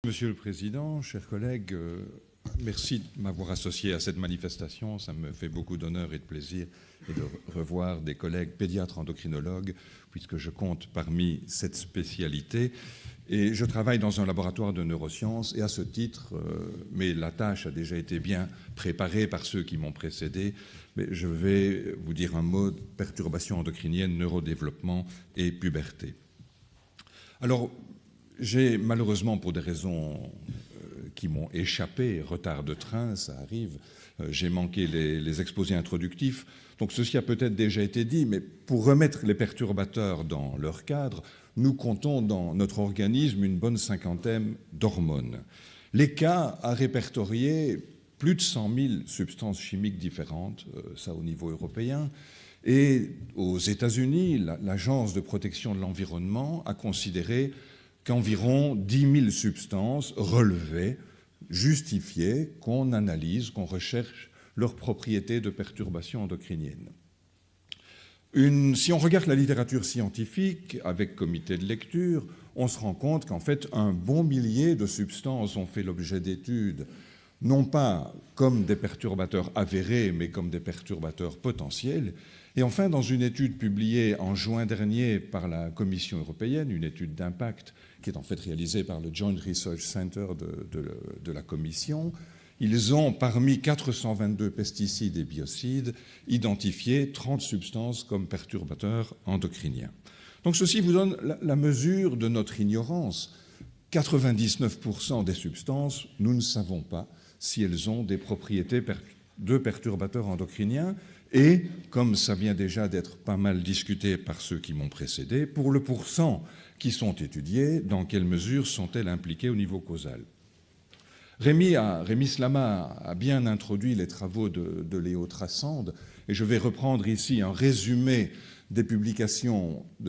Monsieur le Président, chers collègues, merci de m'avoir associé à cette manifestation. Ça me fait beaucoup d'honneur et de plaisir et de revoir des collègues pédiatres endocrinologues, puisque je compte parmi cette spécialité. Et je travaille dans un laboratoire de neurosciences et à ce titre, mais la tâche a déjà été bien préparée par ceux qui m'ont précédé, mais je vais vous dire un mot de perturbation endocrinienne, neurodéveloppement et puberté. Alors, j'ai malheureusement, pour des raisons qui m'ont échappé, retard de train, ça arrive, j'ai manqué les exposés introductifs. Donc ceci a peut-être déjà été dit, mais pour remettre les perturbateurs dans leur cadre, nous comptons dans notre organisme une bonne cinquantaine d'hormones. L'ECA a répertorié plus de 100 000 substances chimiques différentes, ça au niveau européen. Et aux États-Unis, l'Agence de protection de l'environnement a considéré qu'environ 10 000 substances relevaient, justifiaient qu'on analyse, qu'on recherche leurs propriétés de perturbation endocrinienne. Si on regarde la littérature scientifique avec comité de lecture, on se rend compte qu'en fait, un bon millier de substances ont fait l'objet d'études, non pas comme des perturbateurs avérés, mais comme des perturbateurs potentiels. Et enfin, dans une étude publiée en juin dernier par la Commission européenne, une étude d'impact qui est en fait réalisée par le Joint Research Center de la Commission, ils ont, parmi 422 pesticides et biocides, identifié 30 substances comme perturbateurs endocriniens. Donc ceci vous donne la mesure de notre ignorance. 99% des substances, nous ne savons pas si elles ont des propriétés de perturbateurs endocriniens. Et, comme ça vient déjà d'être pas mal discuté par ceux qui m'ont précédé, pour le pourcent qui sont étudiés, dans quelle mesure sont-elles impliquées au niveau causal? Rémi Slama a bien introduit les travaux de Léo Trassande, et je vais reprendre ici un résumé de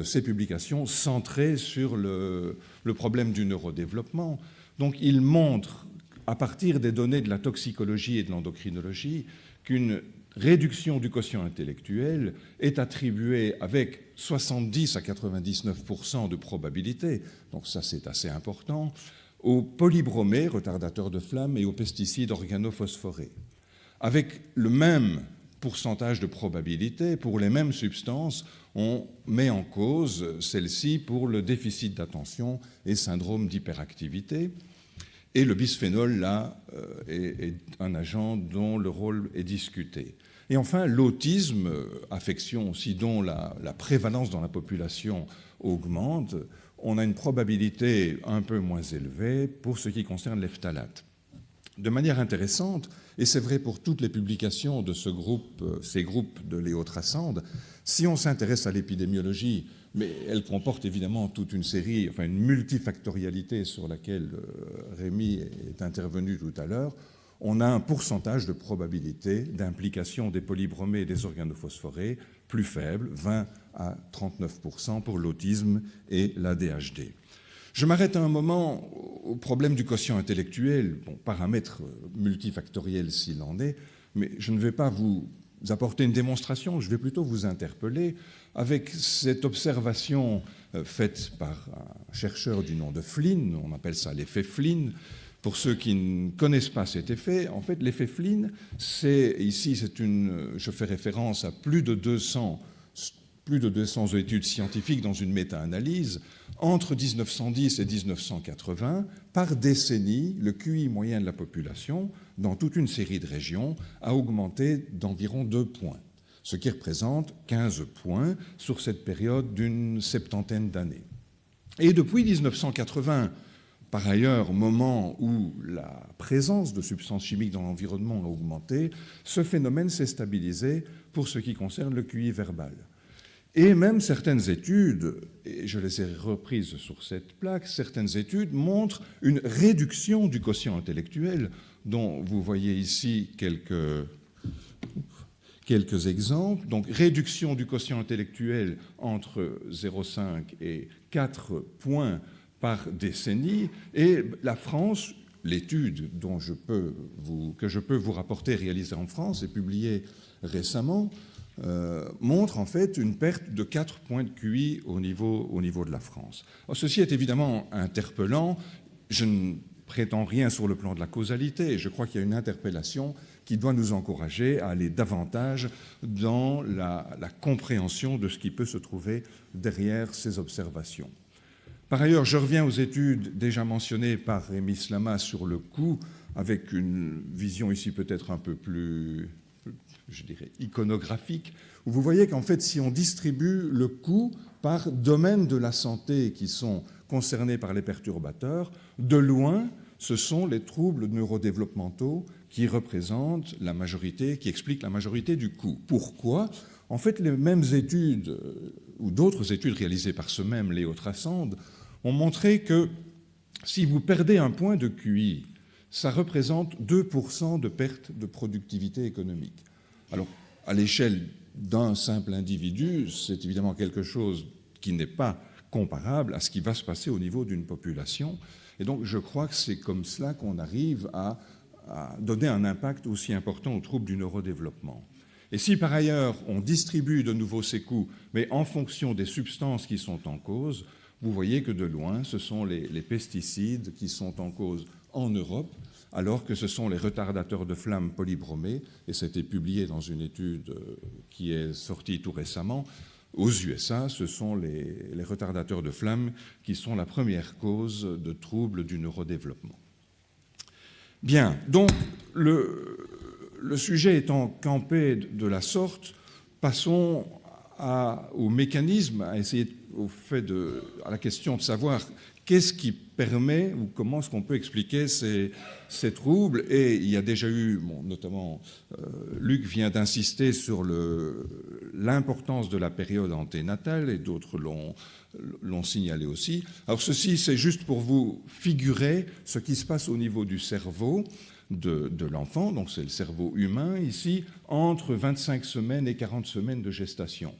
ces publications centrées sur le problème du neurodéveloppement. Donc il montre, à partir des données de la toxicologie et de l'endocrinologie, qu'une réduction du quotient intellectuel est attribuée avec 70 à 99% de probabilité, donc ça c'est assez important, aux polybromés, retardateurs de flamme, et aux pesticides organophosphorés. Avec le même pourcentage de probabilité, pour les mêmes substances, on met en cause celles-ci pour le déficit d'attention et syndrome d'hyperactivité. Et le bisphénol, là, est un agent dont le rôle est discuté. Et enfin, l'autisme, affection aussi dont la prévalence dans la population augmente, on a une probabilité un peu moins élevée pour ce qui concerne les phtalates. De manière intéressante, et c'est vrai pour toutes les publications de ces groupes de Léo Trassande, si on s'intéresse à l'épidémiologie, mais elle comporte évidemment toute une série, enfin une multifactorialité sur laquelle Rémi est intervenu tout à l'heure, on a un pourcentage de probabilité d'implication des polybromés et des organophosphorés plus faible, 20 à 39% pour l'autisme et l'ADHD. Je m'arrête un moment au problème du quotient intellectuel, bon, paramètre multifactoriel s'il en est, mais je ne vais pas vous apporter une démonstration, je vais plutôt vous interpeller avec cette observation faite par un chercheur du nom de Flynn, on appelle ça l'effet Flynn. Pour ceux qui ne connaissent pas cet effet, en fait, l'effet Flynn, je fais référence à plus de 200 études scientifiques dans une méta-analyse. Entre 1910 et 1980, par décennie, le QI moyen de la population, dans toute une série de régions, a augmenté d'environ 2 points, ce qui représente 15 points sur cette période d'une septantaine d'années. Et depuis 1980, par ailleurs, au moment où la présence de substances chimiques dans l'environnement a augmenté, ce phénomène s'est stabilisé pour ce qui concerne le QI verbal. Et même certaines études, et je les ai reprises sur cette plaque, certaines études montrent une réduction du quotient intellectuel, dont vous voyez ici quelques exemples. Donc, réduction du quotient intellectuel entre 0,5 et 4 points par décennie, et la France, l'étude que je peux vous rapporter réalisée en France et publiée récemment, montre en fait une perte de 4 points de QI au niveau de la France. Alors, ceci est évidemment interpellant. Je ne prétend rien sur le plan de la causalité. Je crois qu'il y a une interpellation qui doit nous encourager à aller davantage dans la compréhension de ce qui peut se trouver derrière ces observations. Par ailleurs, je reviens aux études déjà mentionnées par Rémi Slama sur le coût, avec une vision ici peut-être un peu plus, je dirais, iconographique, où vous voyez qu'en fait, si on distribue le coût par domaine de la santé qui sont concernés par les perturbateurs, de loin, ce sont les troubles neurodéveloppementaux qui représentent la majorité, qui expliquent la majorité du coût. Pourquoi ? En fait, les mêmes études, ou d'autres études réalisées par ce même Léo Trassand, ont montré que si vous perdez un point de QI, ça représente 2% de perte de productivité économique. Alors, à l'échelle d'un simple individu, c'est évidemment quelque chose qui n'est pas comparable à ce qui va se passer au niveau d'une population. Et donc, je crois que c'est comme cela qu'on arrive à donner un impact aussi important aux troubles du neurodéveloppement. Et si, par ailleurs, on distribue de nouveau ces coûts, mais en fonction des substances qui sont en cause, vous voyez que de loin, ce sont les pesticides qui sont en cause en Europe, alors que ce sont les retardateurs de flammes polybromés, et ça a été publié dans une étude qui est sortie tout récemment. Aux USA, ce sont les retardateurs de flammes qui sont la première cause de troubles du neurodéveloppement. Bien, donc le sujet étant campé de la sorte, passons au mécanisme, à essayer à la question de savoir qu'est-ce qui permet ou comment est-ce qu'on peut expliquer ces troubles. Et il y a déjà eu, notamment Luc vient d'insister sur l'importance de la période anténatale et d'autres l'ont signalé aussi. Alors ceci, c'est juste pour vous figurer ce qui se passe au niveau du cerveau de l'enfant, donc c'est le cerveau humain ici, entre 25 semaines et 40 semaines de gestation.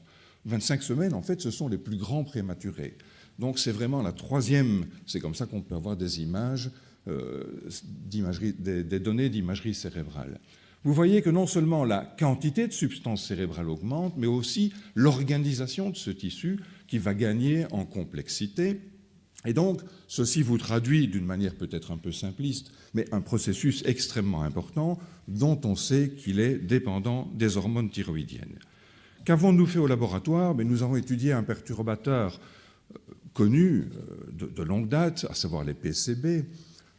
25 semaines, en fait, ce sont les plus grands prématurés. Donc c'est vraiment la troisième, c'est comme ça qu'on peut avoir des images, des données d'imagerie cérébrale. Vous voyez que non seulement la quantité de substances cérébrales augmente, mais aussi l'organisation de ce tissu qui va gagner en complexité. Et donc, ceci vous traduit d'une manière peut-être un peu simpliste, mais un processus extrêmement important dont on sait qu'il est dépendant des hormones thyroïdiennes. Qu'avons-nous fait au laboratoire ? Nous avons étudié un perturbateur connu de longue date, à savoir les PCB.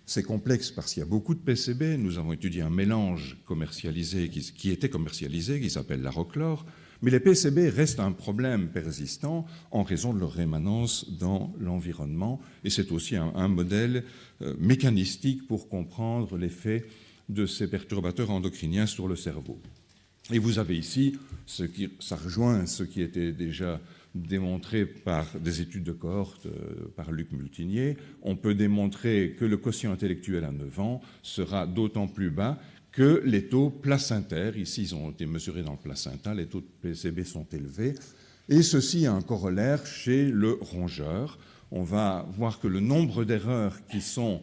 C'est complexe parce qu'il y a beaucoup de PCB. Nous avons étudié un mélange commercialisé qui était commercialisé, qui s'appelle l'Arochlore. Mais les PCB restent un problème persistant en raison de leur rémanence dans l'environnement. Et c'est aussi un modèle mécanistique pour comprendre l'effet de ces perturbateurs endocriniens sur le cerveau. Et vous avez ici, ça rejoint ce qui était déjà démontré par des études de cohorte par Luc Multinier. On peut démontrer que le quotient intellectuel à 9 ans sera d'autant plus bas que les taux placentaires, ici ils ont été mesurés dans le placenta, les taux de PCB sont élevés, et ceci a un corollaire chez le rongeur. On va voir que le nombre d'erreurs qui sont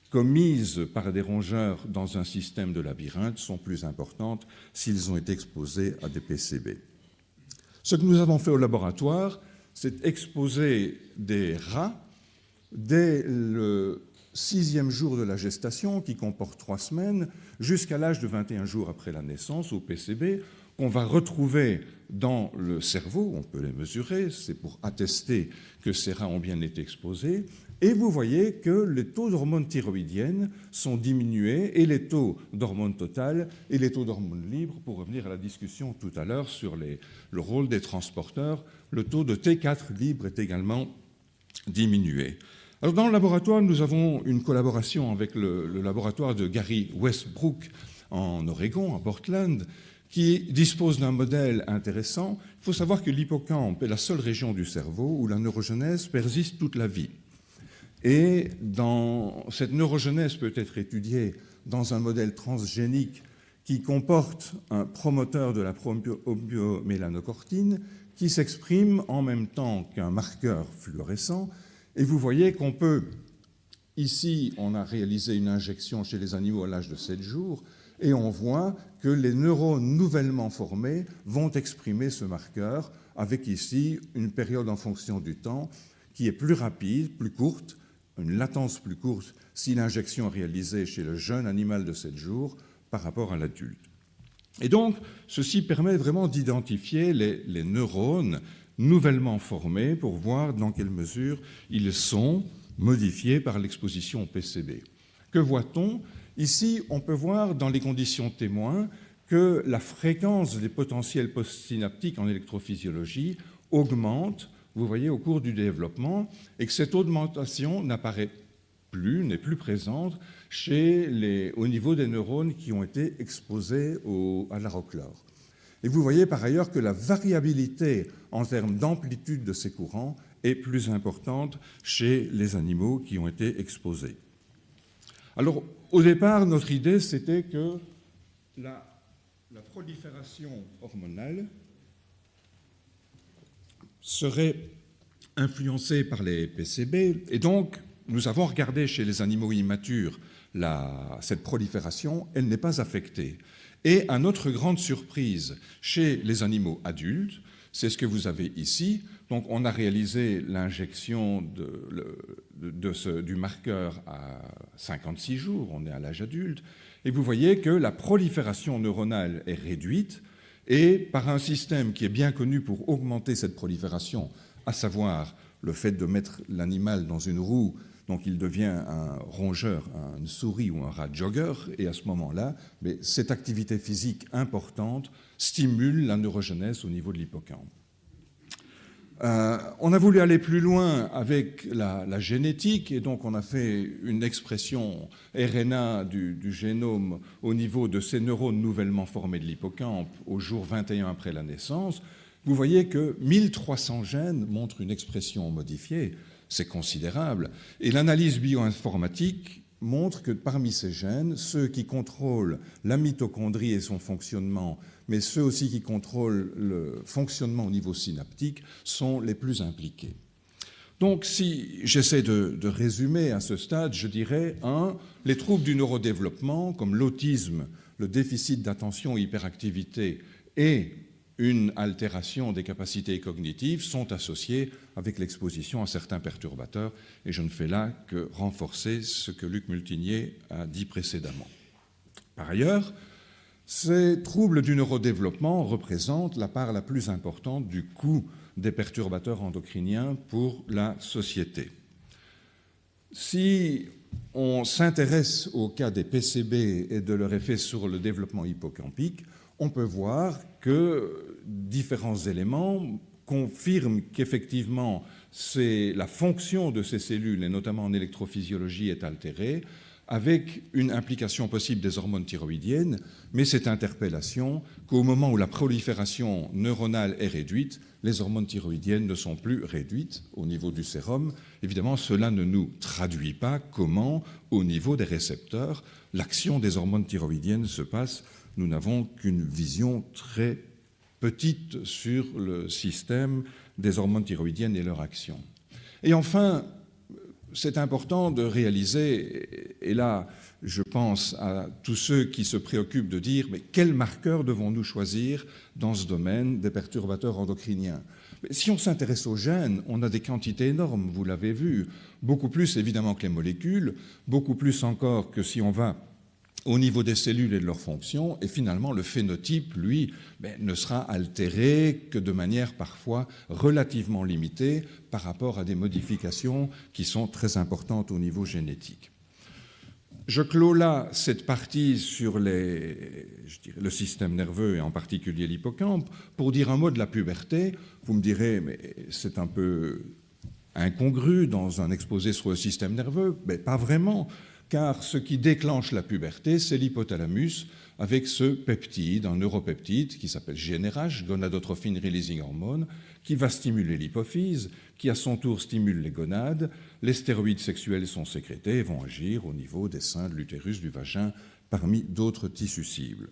commises par des rongeurs dans un système de labyrinthe sont plus importantes s'ils ont été exposés à des PCB. Ce que nous avons fait au laboratoire, c'est exposer des rats dès le 6e jour de la gestation, qui comporte 3 semaines, jusqu'à l'âge de 21 jours après la naissance, au PCB, qu'on va retrouver dans le cerveau. On peut les mesurer, c'est pour attester que ces rats ont bien été exposés. Et vous voyez que les taux d'hormones thyroïdiennes sont diminués, et les taux d'hormones totales et les taux d'hormones libres, pour revenir à la discussion tout à l'heure sur le rôle des transporteurs, le taux de T4 libre est également diminué. Alors dans le laboratoire, nous avons une collaboration avec le laboratoire de Gary Westbrook en Oregon, à Portland, qui dispose d'un modèle intéressant. Il faut savoir que l'hippocampe est la seule région du cerveau où la neurogenèse persiste toute la vie. Et cette neurogenèse peut être étudiée dans un modèle transgénique qui comporte un promoteur de la probiomélanocortine qui s'exprime en même temps qu'un marqueur fluorescent. Et vous voyez qu'on peut, ici, on a réalisé une injection chez les animaux à l'âge de 7 jours, et on voit que les neurones nouvellement formés vont exprimer ce marqueur, avec ici une période en fonction du temps qui est plus rapide, plus courte, une latence plus courte si l'injection est réalisée chez le jeune animal de 7 jours par rapport à l'adulte. Et donc, ceci permet vraiment d'identifier les neurones nouvellement formés pour voir dans quelle mesure ils sont modifiés par l'exposition au PCB. Que voit-on? Ici, on peut voir dans les conditions témoins que la fréquence des potentiels postsynaptiques en électrophysiologie augmente, vous voyez, au cours du développement, et que cette augmentation n'apparaît plus, n'est plus présente au niveau des neurones qui ont été exposés à l'arochlore. Et vous voyez par ailleurs que la variabilité en termes d'amplitude de ces courants est plus importante chez les animaux qui ont été exposés. Alors, au départ, notre idée, c'était que la prolifération hormonale serait influencée par les PCB, et donc nous avons regardé chez les animaux immatures cette prolifération, elle n'est pas affectée. Et à notre grande surprise, chez les animaux adultes, c'est ce que vous avez ici. Donc on a réalisé l'injection du marqueur à 56 jours, on est à l'âge adulte, et vous voyez que la prolifération neuronale est réduite, et par un système qui est bien connu pour augmenter cette prolifération, à savoir le fait de mettre l'animal dans une roue, donc il devient un rongeur, une souris ou un rat jogger, et à ce moment-là, cette activité physique importante stimule la neurogenèse au niveau de l'hippocampe. On a voulu aller plus loin avec la génétique, et donc on a fait une expression RNA du génome au niveau de ces neurones nouvellement formés de l'hippocampe au jour 21 après la naissance. Vous voyez que 1300 gènes montrent une expression modifiée, c'est considérable. Et l'analyse bioinformatique montre que parmi ces gènes, ceux qui contrôlent la mitochondrie et son fonctionnement, mais ceux aussi qui contrôlent le fonctionnement au niveau synaptique, sont les plus impliqués. Donc, si j'essaie de résumer à ce stade, je dirais, 1, les troubles du neurodéveloppement, comme l'autisme, le déficit d'attention et hyperactivité, et une altération des capacités cognitives sont associées avec l'exposition à certains perturbateurs, et je ne fais là que renforcer ce que Luc Multinier a dit précédemment. Par ailleurs, ces troubles du neurodéveloppement représentent la part la plus importante du coût des perturbateurs endocriniens pour la société. Si on s'intéresse au cas des PCB et de leur effet sur le développement hippocampique, on peut voir que différents éléments confirment qu'effectivement la fonction de ces cellules, et notamment en électrophysiologie, est altérée, avec une implication possible des hormones thyroïdiennes, mais cette interpellation qu'au moment où la prolifération neuronale est réduite, les hormones thyroïdiennes ne sont plus réduites au niveau du sérum. Évidemment, cela ne nous traduit pas comment, au niveau des récepteurs, l'action des hormones thyroïdiennes se passe. Nous n'avons qu'une vision très petite sur le système des hormones thyroïdiennes et leur action. Et enfin, c'est important de réaliser, et là je pense à tous ceux qui se préoccupent de dire mais quels marqueurs devons-nous choisir dans ce domaine des perturbateurs endocriniens? Si on s'intéresse aux gènes, on a des quantités énormes, vous l'avez vu, beaucoup plus évidemment que les molécules, beaucoup plus encore que si on va au niveau des cellules et de leurs fonctions, et finalement le phénotype, lui, ne sera altéré que de manière parfois relativement limitée par rapport à des modifications qui sont très importantes au niveau génétique. Je clôt là cette partie sur le système nerveux et en particulier l'hippocampe pour dire un mot de la puberté. Vous me direz, mais c'est un peu incongru dans un exposé sur le système nerveux. Mais pas vraiment. Car ce qui déclenche la puberté, c'est l'hypothalamus avec ce peptide, un neuropeptide qui s'appelle GnRH, gonadotrophin releasing hormone, qui va stimuler l'hypophyse, qui à son tour stimule les gonades. Les stéroïdes sexuels sont sécrétés et vont agir au niveau des seins, de l'utérus, du vagin, parmi d'autres tissus cibles.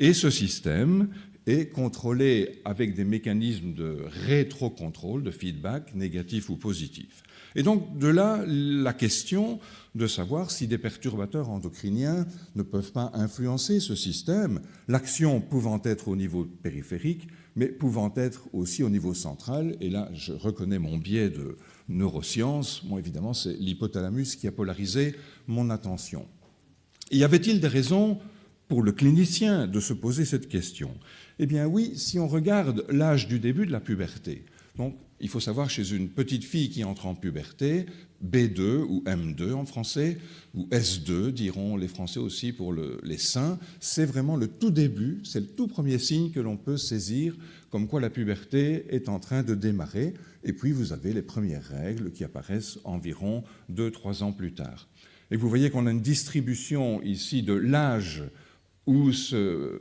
Et ce système est contrôlé avec des mécanismes de rétrocontrôle, de feedback négatif ou positif. Et donc, de là, la question de savoir si des perturbateurs endocriniens ne peuvent pas influencer ce système, l'action pouvant être au niveau périphérique, mais pouvant être aussi au niveau central. Et là, je reconnais mon biais neurosciences. Moi, évidemment, c'est l'hypothalamus qui a polarisé mon attention. Y avait-il des raisons pour le clinicien de se poser cette question? Eh bien oui, si on regarde l'âge du début de la puberté. Donc, il faut savoir, chez une petite fille qui entre en puberté, B2 ou M2 en français, ou S2, diront les Français aussi pour les seins, c'est vraiment le tout début, c'est le tout premier signe que l'on peut saisir, comme quoi la puberté est en train de démarrer. Et puis, vous avez les premières règles qui apparaissent environ 2-3 ans plus tard. Et vous voyez qu'on a une distribution ici de l'âge où ce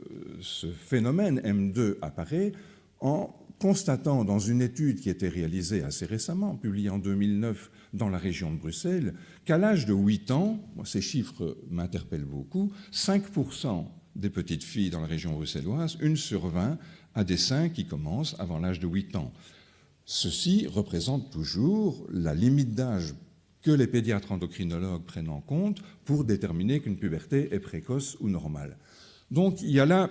phénomène M2 apparaît, en constatant dans une étude qui a été réalisée assez récemment, publiée en 2009 dans la région de Bruxelles, qu'à l'âge de 8 ans, ces chiffres m'interpellent beaucoup, 5% des petites filles dans la région bruxelloise, 1 sur 20, a des seins qui commencent avant l'âge de 8 ans. Ceci représente toujours la limite d'âge que les pédiatres endocrinologues prennent en compte pour déterminer qu'une puberté est précoce ou normale. Donc il y a là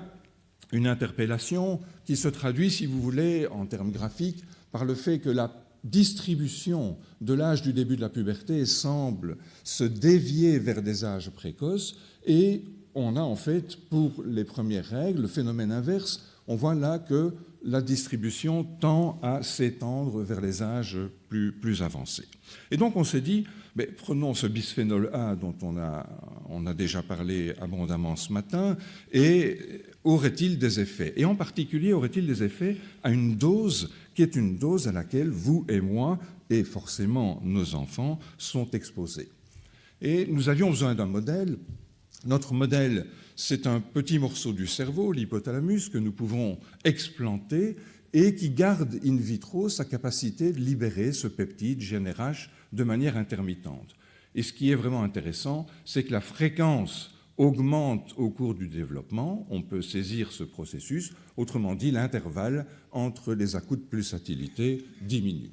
une interpellation qui se traduit, si vous voulez, en termes graphiques, par le fait que la distribution de l'âge du début de la puberté semble se dévier vers des âges précoces, et on a en fait, pour les premières règles, le phénomène inverse. On voit là que la distribution tend à s'étendre vers les âges plus avancés. Et donc on s'est dit, mais prenons ce bisphénol A dont on a déjà parlé abondamment ce matin, et aurait-il des effets? Et en particulier, aurait-il des effets à une dose qui est une dose à laquelle vous et moi, et forcément nos enfants, sont exposés? Et nous avions besoin d'un modèle. Notre modèle, c'est un petit morceau du cerveau, l'hypothalamus, que nous pouvons explanter et qui garde in vitro sa capacité de libérer ce peptide GnRH de manière intermittente. Et ce qui est vraiment intéressant, c'est que la fréquence augmente au cours du développement. On peut saisir ce processus. Autrement dit, l'intervalle entre les à-coups de pulsatilité diminue.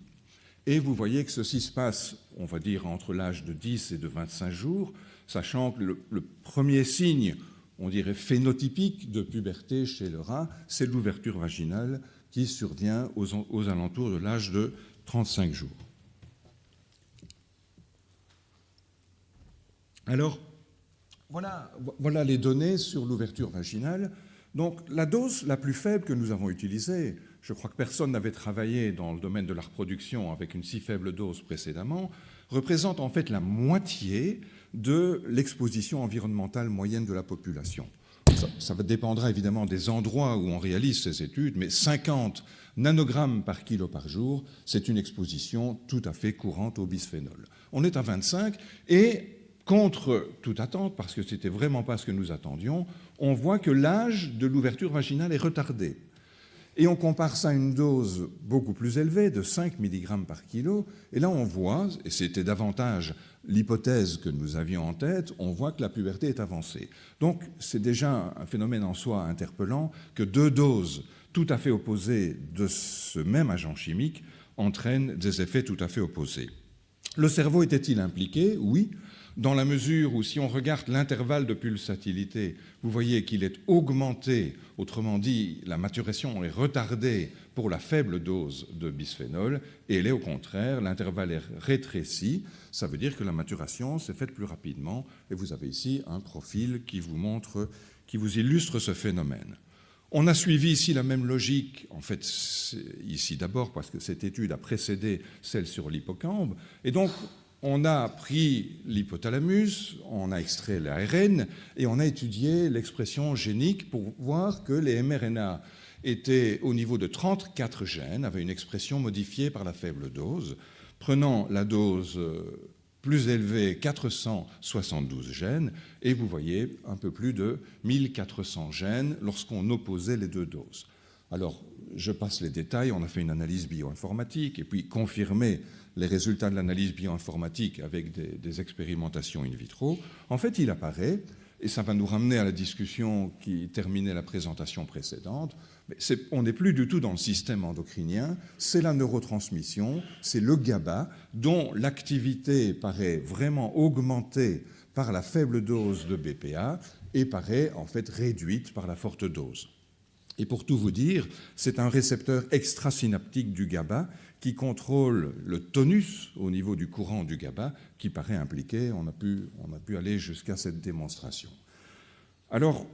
Et vous voyez que ceci se passe, on va dire, entre l'âge de 10 et de 25 jours, sachant que le premier signe, on dirait phénotypique de puberté chez le rat, c'est l'ouverture vaginale qui survient aux alentours de l'âge de 35 jours. Alors, voilà les données sur l'ouverture vaginale. Donc, la dose la plus faible que nous avons utilisée, je crois que personne n'avait travaillé dans le domaine de la reproduction avec une si faible dose précédemment, représente en fait la moitié de l'exposition environnementale moyenne de la population. Ça dépendra évidemment des endroits où on réalise ces études, mais 50 nanogrammes par kilo par jour, c'est une exposition tout à fait courante au bisphénol. On est à 25 et, contre toute attente, parce que ce n'était vraiment pas ce que nous attendions, on voit que l'âge de l'ouverture vaginale est retardé. Et on compare ça à une dose beaucoup plus élevée, de 5 mg par kilo, et là on voit, et c'était davantage l'hypothèse que nous avions en tête, on voit que la puberté est avancée. Donc c'est déjà un phénomène en soi interpellant que 2 doses tout à fait opposées de ce même agent chimique entraînent des effets tout à fait opposés. Le cerveau était-il impliqué? Oui. Dans la mesure où, si on regarde l'intervalle de pulsatilité, vous voyez qu'il est augmenté, autrement dit, la maturation est retardée pour la faible dose de bisphénol, et elle est au contraire, l'intervalle est rétréci, ça veut dire que la maturation s'est faite plus rapidement, et vous avez ici un profil qui vous montre, qui vous illustre ce phénomène. On a suivi ici la même logique, en fait, ici d'abord, parce que cette étude a précédé celle sur l'hippocampe, et donc, on a pris l'hypothalamus, on a extrait l'ARN et on a étudié l'expression génique pour voir que les mRNA étaient au niveau de 34 gènes, avaient une expression modifiée par la faible dose. Prenant la dose plus élevée, 472 gènes, et vous voyez un peu plus de 1400 gènes lorsqu'on opposait les 2 doses. Alors, je passe les détails, on a fait une analyse bioinformatique et puis confirmé les résultats de l'analyse bioinformatique avec des expérimentations in vitro. En fait, il apparaît, et ça va nous ramener à la discussion qui terminait la présentation précédente, mais on n'est plus du tout dans le système endocrinien, c'est la neurotransmission, c'est le GABA, dont l'activité paraît vraiment augmentée par la faible dose de BPA et paraît en fait réduite par la forte dose. Et pour tout vous dire, c'est un récepteur extrasynaptique du GABA qui contrôle le tonus au niveau du courant du GABA qui paraît impliqué. On a pu aller jusqu'à cette démonstration. Alors,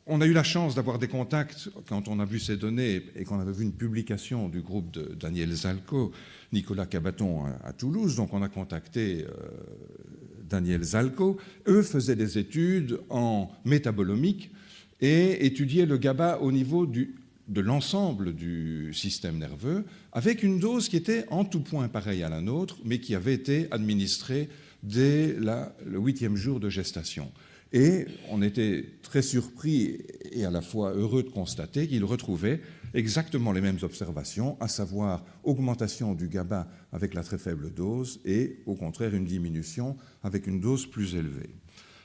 on a eu la chance d'avoir des contacts quand on a vu ces données et qu'on avait vu une publication du groupe de Daniel Zalco, Nicolas Cabaton à Toulouse. Donc on a contacté Daniel Zalco. Eux faisaient des études en métabolomique et étudiaient le GABA au niveau de l'ensemble du système nerveux avec une dose qui était en tout point pareille à la nôtre, mais qui avait été administrée dès le 8e jour de gestation. Et on était très surpris et à la fois heureux de constater qu'il retrouvait exactement les mêmes observations, à savoir augmentation du GABA avec la très faible dose et au contraire une diminution avec une dose plus élevée.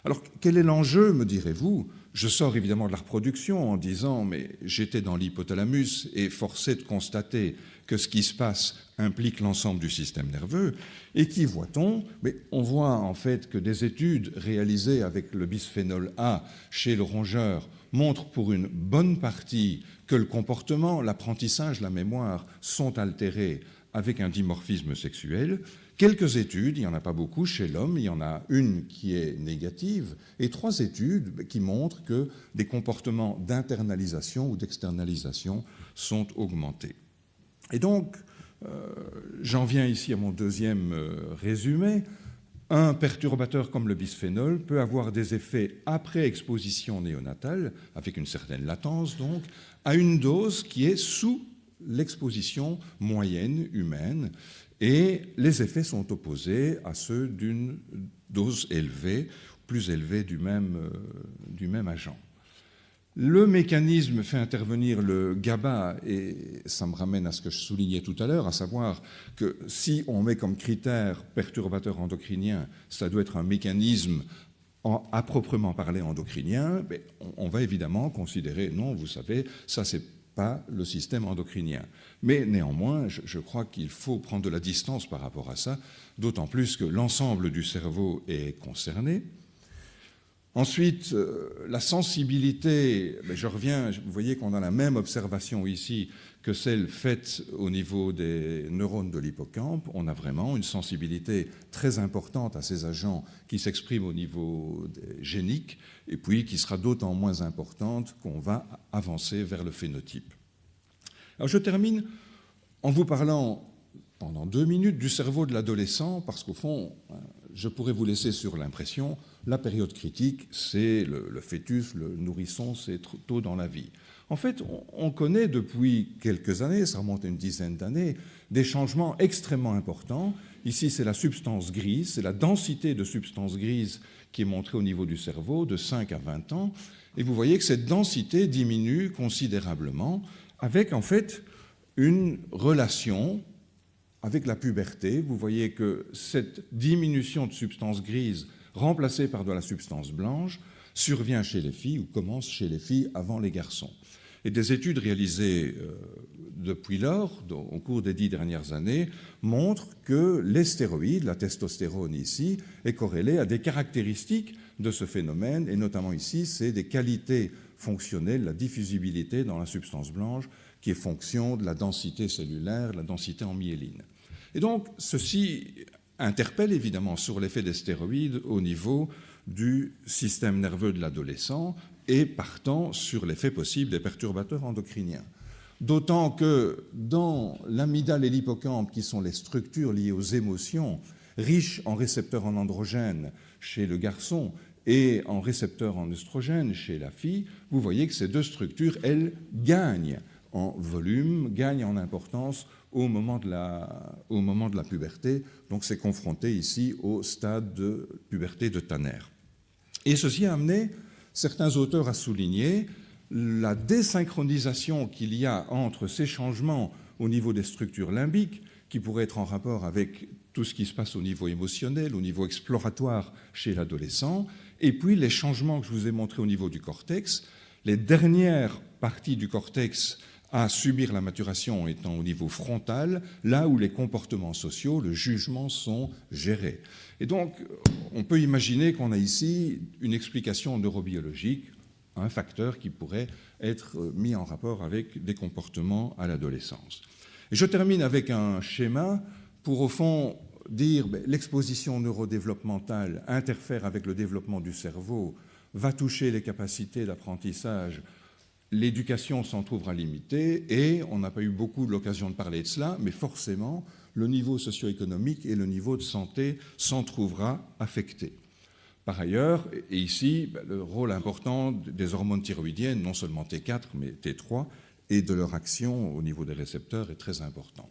Alors quel est l'enjeu, me direz-vous? Je sors évidemment de la reproduction en disant mais j'étais dans l'hypothalamus et forcé de constater que ce qui se passe implique l'ensemble du système nerveux. Et qui voit-on? Mais on voit en fait que des études réalisées avec le bisphénol A chez le rongeur montrent pour une bonne partie que le comportement, l'apprentissage, la mémoire sont altérés avec un dimorphisme sexuel. Quelques études, il n'y en a pas beaucoup chez l'homme, il y en a une qui est négative, et 3 études qui montrent que des comportements d'internalisation ou d'externalisation sont augmentés. Et donc, j'en viens ici à mon deuxième résumé. Un perturbateur comme le bisphénol peut avoir des effets après exposition néonatale, avec une certaine latence donc, à une dose qui est sous l'exposition moyenne humaine, et les effets sont opposés à ceux d'une dose élevée, plus élevée du même agent. Le mécanisme fait intervenir le GABA, et ça me ramène à ce que je soulignais tout à l'heure, à savoir que si on met comme critère perturbateur endocrinien, ça doit être un mécanisme à proprement parler endocrinien, mais on va évidemment considérer, non, vous savez, ça c'est pas le système endocrinien. Mais néanmoins, je crois qu'il faut prendre de la distance par rapport à ça, d'autant plus que l'ensemble du cerveau est concerné. Ensuite, la sensibilité, je reviens, vous voyez qu'on a la même observation ici que celle faite au niveau des neurones de l'hippocampe. On a vraiment une sensibilité très importante à ces agents qui s'expriment au niveau génique et puis qui sera d'autant moins importante qu'on va avancer vers le phénotype. Alors je termine en vous parlant pendant 2 minutes du cerveau de l'adolescent parce qu'au fond, je pourrais vous laisser sur l'impression, la période critique, c'est le fœtus, le nourrisson, c'est trop tôt dans la vie. En fait, on connaît depuis quelques années, ça remonte à une dizaine d'années, des changements extrêmement importants. Ici, c'est la substance grise, c'est la densité de substance grise qui est montrée au niveau du cerveau de 5 à 20 ans. Et vous voyez que cette densité diminue considérablement avec, en fait, une relation avec la puberté. Vous voyez que cette diminution de substance grise remplacée par de la substance blanche survient chez les filles ou commence chez les filles avant les garçons. Et des études réalisées depuis lors, au cours des 10 dernières années, montrent que les stéroïdes, la testostérone ici, est corrélée à des caractéristiques de ce phénomène, et notamment ici, c'est des qualités fonctionnelles, la diffusibilité dans la substance blanche, qui est fonction de la densité cellulaire, la densité en myéline. Et donc, ceci interpelle évidemment sur l'effet des stéroïdes au niveau du système nerveux de l'adolescent et partant sur l'effet possible des perturbateurs endocriniens. D'autant que dans l'amygdale et l'hippocampe, qui sont les structures liées aux émotions, riches en récepteurs en androgènes chez le garçon et en récepteurs en œstrogènes chez la fille, vous voyez que ces 2 structures, elles, gagnent en volume, gagnent en importance au moment de la puberté. Donc c'est confronté ici au stade de puberté de Tanner. Et ceci a amené certains auteurs à souligner la désynchronisation qu'il y a entre ces changements au niveau des structures limbiques, qui pourraient être en rapport avec tout ce qui se passe au niveau émotionnel, au niveau exploratoire chez l'adolescent, et puis les changements que je vous ai montrés au niveau du cortex, les dernières parties du cortex à subir la maturation étant au niveau frontal, là où les comportements sociaux, le jugement sont gérés. Et donc, on peut imaginer qu'on a ici une explication neurobiologique, un facteur qui pourrait être mis en rapport avec des comportements à l'adolescence. Et je termine avec un schéma pour, au fond, dire que l'exposition neurodéveloppementale interfère avec le développement du cerveau, va toucher les capacités d'apprentissage, l'éducation s'en trouvera limitée, et on n'a pas eu beaucoup de l'occasion de parler de cela, mais forcément, le niveau socio-économique et le niveau de santé s'en trouvera affecté. Par ailleurs, et ici, le rôle important des hormones thyroïdiennes, non seulement T4, mais T3, et de leur action au niveau des récepteurs est très important.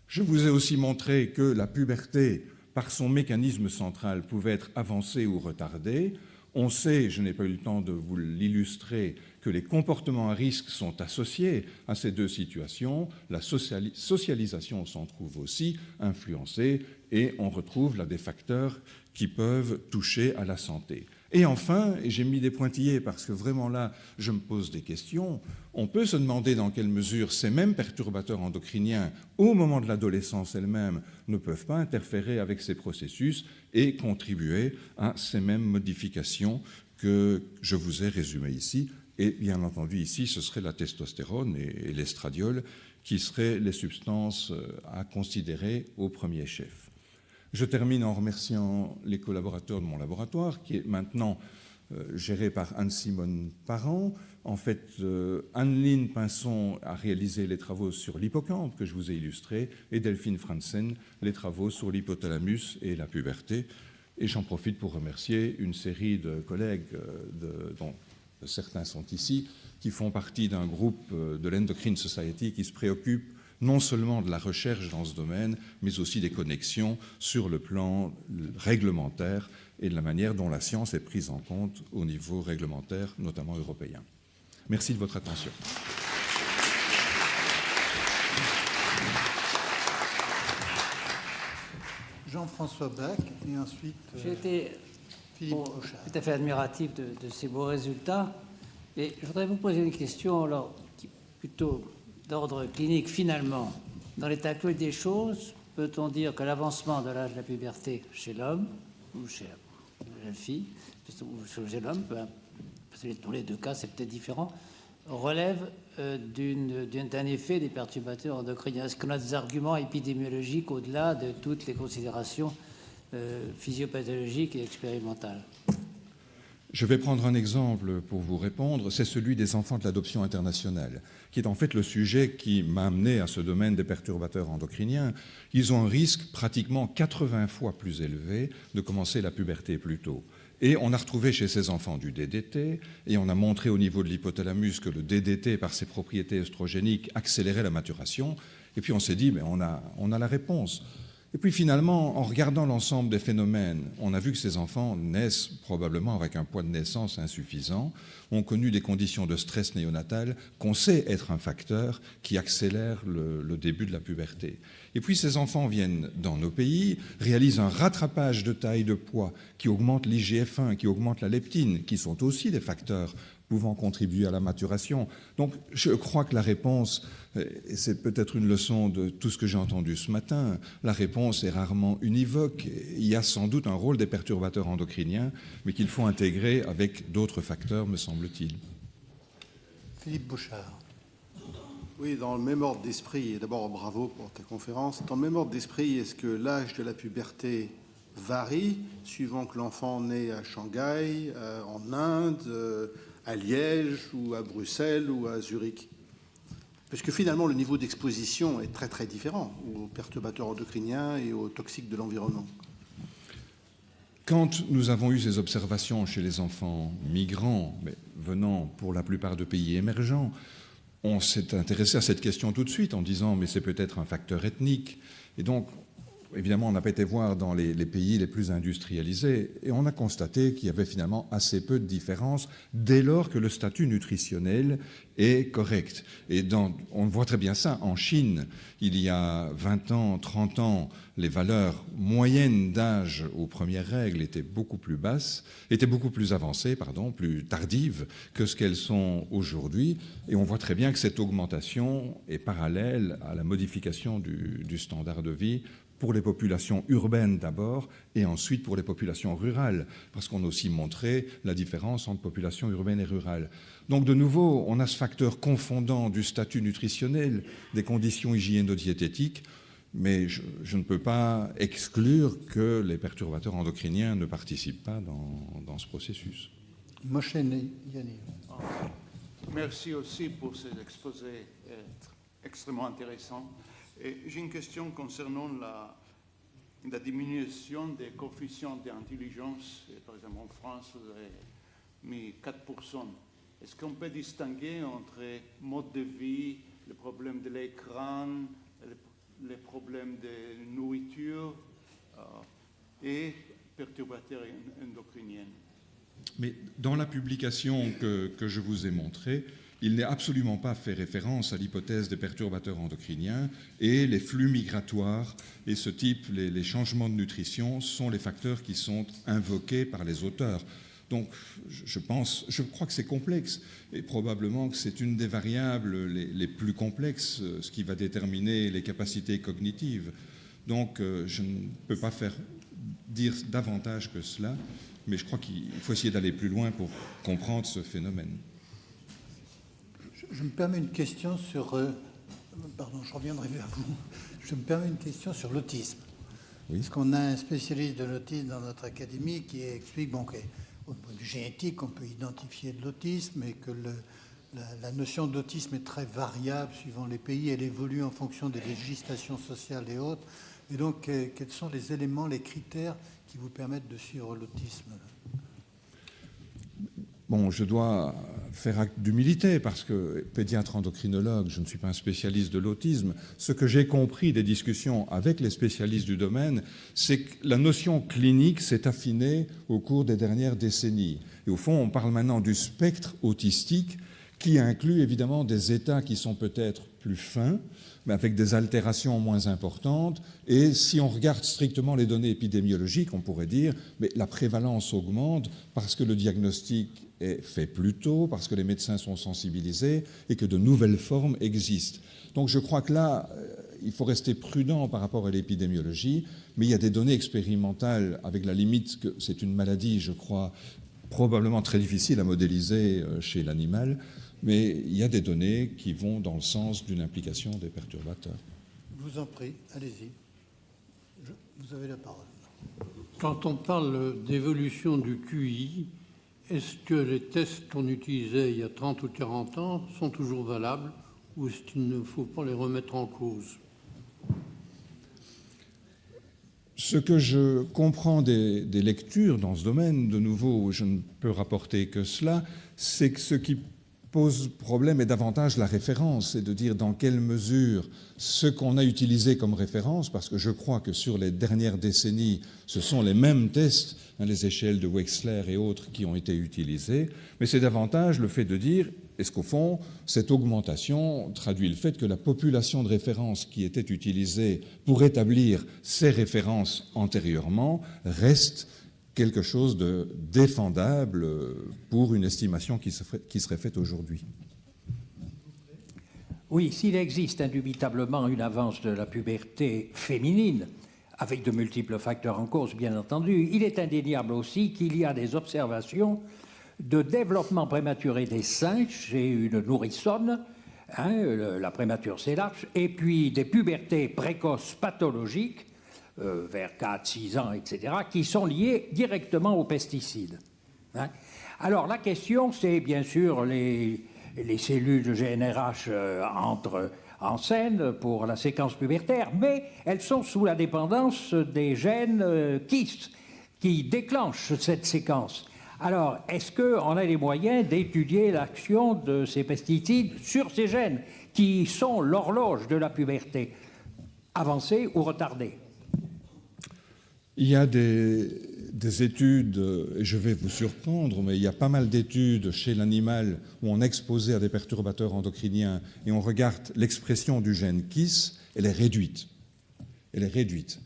Je vous ai aussi montré que la puberté, par son mécanisme central, pouvait être avancée ou retardée. On sait, je n'ai pas eu le temps de vous l'illustrer, que les comportements à risque sont associés à ces deux situations. La socialisation s'en trouve aussi influencée et on retrouve là des facteurs qui peuvent toucher à la santé. Et enfin, et j'ai mis des pointillés parce que vraiment là, je me pose des questions, on peut se demander dans quelle mesure ces mêmes perturbateurs endocriniens, au moment de l'adolescence elle-même, ne peuvent pas interférer avec ces processus et contribuer à ces mêmes modifications que je vous ai résumées ici. Et bien entendu, ici, ce serait la testostérone et l'estradiol qui seraient les substances à considérer au premier chef. Je termine en remerciant les collaborateurs de mon laboratoire, qui est maintenant géré par Anne-Simone Parent. En fait, Anne-Lyne Pinson a réalisé les travaux sur l'hippocampe que je vous ai illustrés, et Delphine Franzen les travaux sur l'hypothalamus et la puberté. Et j'en profite pour remercier une série de collègues, dont certains sont ici, qui font partie d'un groupe de l'Endocrine Society qui se préoccupe non seulement de la recherche dans ce domaine, mais aussi des connexions sur le plan réglementaire et de la manière dont la science est prise en compte au niveau réglementaire, notamment européen. Merci de votre attention. Jean-François Bach et ensuite J'ai été Philippe Bouchard. tout à fait admiratif de ces beaux résultats. Et je voudrais vous poser une question alors, qui est plutôt d'ordre clinique. Finalement, dans l'état actuel des choses, peut-on dire que l'avancement de l'âge de la puberté chez l'homme, ou chez la jeune fille, ou chez l'homme, parce que dans les deux cas c'est peut-être différent, relève d'un effet des perturbateurs endocriniens? Est-ce qu'on a des arguments épidémiologiques au-delà de toutes les considérations physiopathologiques et expérimentales? Je vais prendre un exemple pour vous répondre, c'est celui des enfants de l'adoption internationale, qui est en fait le sujet qui m'a amené à ce domaine des perturbateurs endocriniens. Ils ont un risque pratiquement 80 fois plus élevé de commencer la puberté plus tôt. Et on a retrouvé chez ces enfants du DDT, et on a montré au niveau de l'hypothalamus que le DDT, par ses propriétés œstrogéniques, accélérait la maturation. Et puis on s'est dit, mais on a la réponse. Et puis finalement, en regardant l'ensemble des phénomènes, on a vu que ces enfants naissent probablement avec un poids de naissance insuffisant, ont connu des conditions de stress néonatal qu'on sait être un facteur qui accélère le début de la puberté. Et puis ces enfants viennent dans nos pays, réalisent un rattrapage de taille, de poids, qui augmente l'IGF-1, qui augmente la leptine, qui sont aussi des facteurs pouvant contribuer à la maturation. Donc je crois que la réponse, et c'est peut-être une leçon de tout ce que j'ai entendu ce matin, la réponse est rarement univoque. Il y a sans doute un rôle des perturbateurs endocriniens, mais qu'il faut intégrer avec d'autres facteurs, me semble-t-il. Philippe Bouchard. Oui, dans le même ordre d'esprit, et d'abord bravo pour ta conférence, dans le même ordre d'esprit, est-ce que l'âge de la puberté varie suivant que l'enfant naît à Shanghai, en Inde, à Liège ou à Bruxelles ou à Zurich? Parce que finalement, le niveau d'exposition est très très différent aux perturbateurs endocriniens et aux toxiques de l'environnement. Quand nous avons eu ces observations chez les enfants migrants, mais venant pour la plupart de pays émergents, on s'est intéressé à cette question tout de suite en disant mais c'est peut-être un facteur ethnique. Et donc, évidemment, on n'a pas été voir dans les pays les plus industrialisés et on a constaté qu'il y avait finalement assez peu de différences dès lors que le statut nutritionnel est correct. Et on voit très bien ça en Chine. Il y a 20 ans, 30 ans, les valeurs moyennes d'âge aux premières règles étaient beaucoup plus basses, étaient beaucoup plus avancées, plus tardives que ce qu'elles sont aujourd'hui. Et on voit très bien que cette augmentation est parallèle à la modification du standard de vie pour les populations urbaines d'abord et ensuite pour les populations rurales, parce qu'on a aussi montré la différence entre population urbaine et rurale. Donc de nouveau, on a ce facteur confondant du statut nutritionnel, des conditions hygiéno-diététiques, mais je ne peux pas exclure que les perturbateurs endocriniens ne participent pas dans ce processus. Moshe Yaniv. Merci aussi pour cet exposé extrêmement intéressant. J'ai une question concernant la diminution des coefficients d'intelligence. Par exemple, en France, vous avez mis 4%. Est-ce qu'on peut distinguer entre mode de vie, le problème de l'écran, les problèmes de nourriture et perturbateurs endocriniens? Mais dans la publication que je vous ai montrée, il n'est absolument pas fait référence à l'hypothèse des perturbateurs endocriniens, et les flux migratoires et ce type, les changements de nutrition sont les facteurs qui sont invoqués par les auteurs. Donc je crois que c'est complexe, et probablement que c'est une des variables les plus complexes, ce qui va déterminer les capacités cognitives. Donc je ne peux pas dire davantage que cela, mais je crois qu'il faut essayer d'aller plus loin pour comprendre ce phénomène. Je me permets une question sur... pardon, je reviendrai vers vous. Je me permets une question sur l'autisme. Oui. Parce qu'on a un spécialiste de l'autisme dans notre académie qui explique qu'au point de vue génétique, on peut identifier de l'autisme et que la notion d'autisme est très variable suivant les pays. Elle évolue en fonction des législations sociales et autres. Et donc, quels sont les éléments, les critères qui vous permettent de suivre l'autisme ? Bon, je dois faire acte d'humilité parce que, pédiatre endocrinologue, je ne suis pas un spécialiste de l'autisme. Ce que j'ai compris des discussions avec les spécialistes du domaine, c'est que la notion clinique s'est affinée au cours des dernières décennies. Et au fond, on parle maintenant du spectre autistique qui inclut évidemment des états qui sont peut-être plus fins, mais avec des altérations moins importantes. Et si on regarde strictement les données épidémiologiques, on pourrait dire mais la prévalence augmente parce que le diagnostic est fait plus tôt, parce que les médecins sont sensibilisés et que de nouvelles formes existent. Donc je crois que là, il faut rester prudent par rapport à l'épidémiologie, mais il y a des données expérimentales avec la limite que c'est une maladie, je crois, probablement très difficile à modéliser chez l'animal, mais il y a des données qui vont dans le sens d'une implication des perturbateurs. Je vous en prie, allez-y. Vous avez la parole. Quand on parle d'évolution du QI, est-ce que les tests qu'on utilisait il y a 30 ou 40 ans sont toujours valables ou est-ce qu'il ne faut pas les remettre en cause ? Ce que je comprends des lectures dans ce domaine, de nouveau, je ne peux rapporter que cela, c'est que ce qui pose problème est davantage la référence, et de dire dans quelle mesure ce qu'on a utilisé comme référence, parce que je crois que sur les dernières décennies, ce sont les mêmes tests, les échelles de Wechsler et autres qui ont été utilisés, mais c'est davantage le fait de dire, est-ce qu'au fond, cette augmentation traduit le fait que la population de référence qui était utilisée pour établir ces références antérieurement reste quelque chose de défendable pour une estimation qui serait faite aujourd'hui. Oui, s'il existe indubitablement une avance de la puberté féminine, avec de multiples facteurs en cause, bien entendu, il est indéniable aussi qu'il y a des observations de développement prématuré des seins chez une nourrissonne, la prémature c'est large, et puis des pubertés précoces pathologiques, vers 4, 6 ans, etc., qui sont liés directement aux pesticides. Alors la question, c'est bien sûr les cellules de GNRH entrent en scène pour la séquence pubertaire, mais elles sont sous la dépendance des gènes KISS qui déclenchent cette séquence. Alors, est-ce qu'on a les moyens d'étudier l'action de ces pesticides sur ces gènes qui sont l'horloge de la puberté, avancée ou retardée ? Il y a des études, et je vais vous surprendre, mais il y a pas mal d'études chez l'animal où on est exposé à des perturbateurs endocriniens et on regarde l'expression du gène KISS, elle est réduite. Elle est réduite.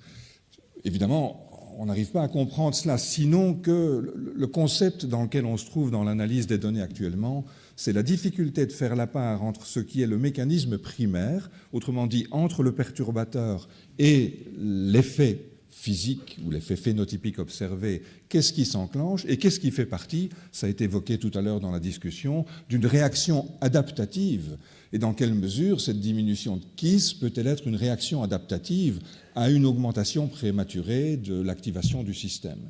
Évidemment, on n'arrive pas à comprendre cela, sinon que le concept dans lequel on se trouve dans l'analyse des données actuellement, c'est la difficulté de faire la part entre ce qui est le mécanisme primaire, autrement dit entre le perturbateur et l'effet physique ou l'effet phénotypique observé, qu'est-ce qui s'enclenche et qu'est-ce qui fait partie, ça a été évoqué tout à l'heure dans la discussion, d'une réaction adaptative. Et dans quelle mesure cette diminution de KISS peut-elle être une réaction adaptative à une augmentation prématurée de l'activation du système?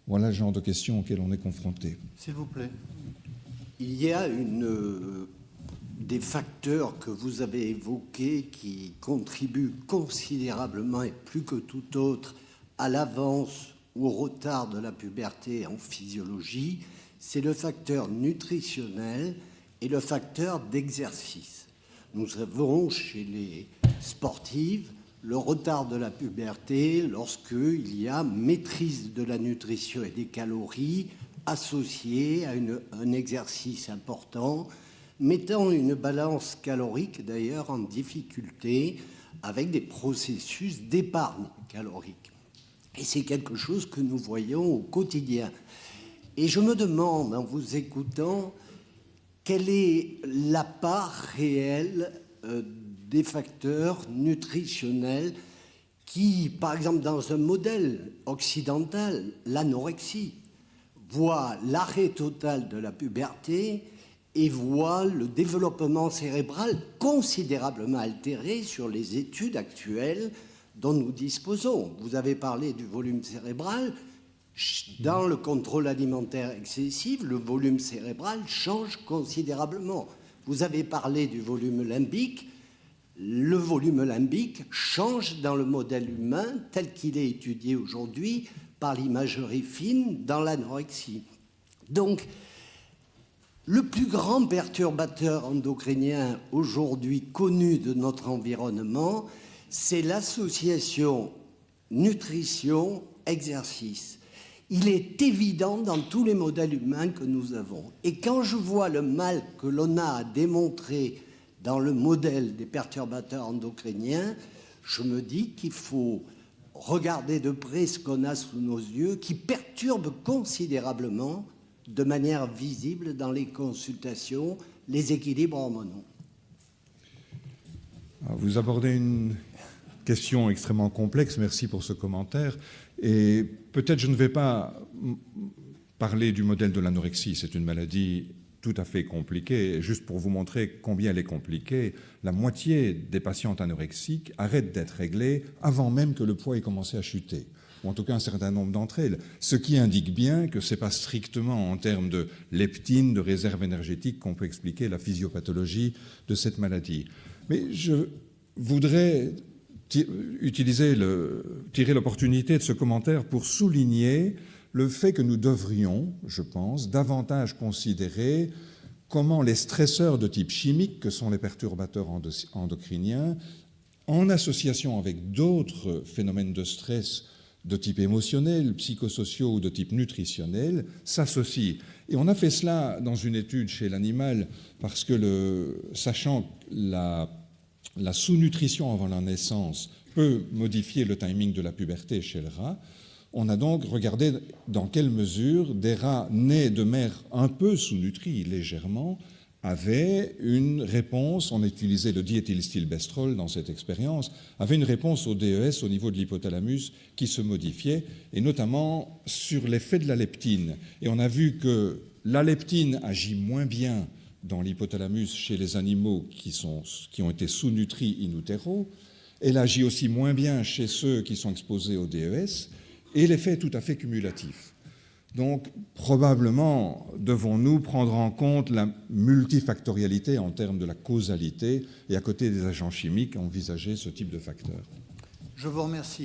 Voilà le genre de questions auxquelles on est confronté. S'il vous plaît. Il y a des facteurs que vous avez évoqués qui contribuent considérablement et plus que tout autre à l'avance ou au retard de la puberté en physiologie. C'est le facteur nutritionnel et le facteur d'exercice. Nous avons chez les sportives le retard de la puberté lorsqu'il y a maîtrise de la nutrition et des calories associée à un exercice important, mettant une balance calorique d'ailleurs en difficulté avec des processus d'épargne calorique. Et c'est quelque chose que nous voyons au quotidien. Et je me demande, en vous écoutant, quelle est la part réelle des facteurs nutritionnels qui, par exemple, dans un modèle occidental, l'anorexie, voit l'arrêt total de la puberté et voit le développement cérébral considérablement altéré sur les études actuelles dont nous disposons. Vous avez parlé du volume cérébral. Dans le contrôle alimentaire excessif, le volume cérébral change considérablement. Vous avez parlé du volume limbique. Le volume limbique change dans le modèle humain tel qu'il est étudié aujourd'hui par l'imagerie fine dans l'anorexie. Donc, le plus grand perturbateur endocrinien aujourd'hui connu de notre environnement, c'est l'association nutrition-exercice. Il est évident dans tous les modèles humains que nous avons. Et quand je vois le mal que l'on a à démontrer dans le modèle des perturbateurs endocriniens, je me dis qu'il faut regarder de près ce qu'on a sous nos yeux, qui perturbe considérablement, de manière visible dans les consultations, les équilibres hormonaux. Vous abordez une question extrêmement complexe, merci pour ce commentaire. Et peut-être je ne vais pas parler du modèle de l'anorexie, c'est une maladie tout à fait compliquée. Juste pour vous montrer combien elle est compliquée, la moitié des patientes anorexiques arrêtent d'être réglées avant même que le poids ait commencé à chuter, ou en tout cas un certain nombre d'entre elles, ce qui indique bien que ce n'est pas strictement en termes de leptine, de réserve énergétique qu'on peut expliquer la physiopathologie de cette maladie. Mais je voudrais tirer l'opportunité de ce commentaire pour souligner le fait que nous devrions, je pense, davantage considérer comment les stresseurs de type chimique, que sont les perturbateurs endocriniens, en association avec d'autres phénomènes de stress de type émotionnel, psychosociaux ou de type nutritionnel, s'associent. Et on a fait cela dans une étude chez l'animal parce que, sachant la sous-nutrition avant la naissance peut modifier le timing de la puberté chez le rat, on a donc regardé dans quelle mesure des rats nés de mères un peu sous-nutris, légèrement, avaient une réponse, on a utilisé le diéthylstilbestrol dans cette expérience, avaient une réponse au DES au niveau de l'hypothalamus qui se modifiait, et notamment sur l'effet de la leptine. Et on a vu que la leptine agit moins bien dans l'hypothalamus chez les animaux qui ont été sous-nutris in utero, elle agit aussi moins bien chez ceux qui sont exposés au DES, et l'effet est tout à fait cumulatif. Donc, probablement, devons-nous prendre en compte la multifactorialité en termes de la causalité et, à côté des agents chimiques, envisager ce type de facteurs. Je vous remercie.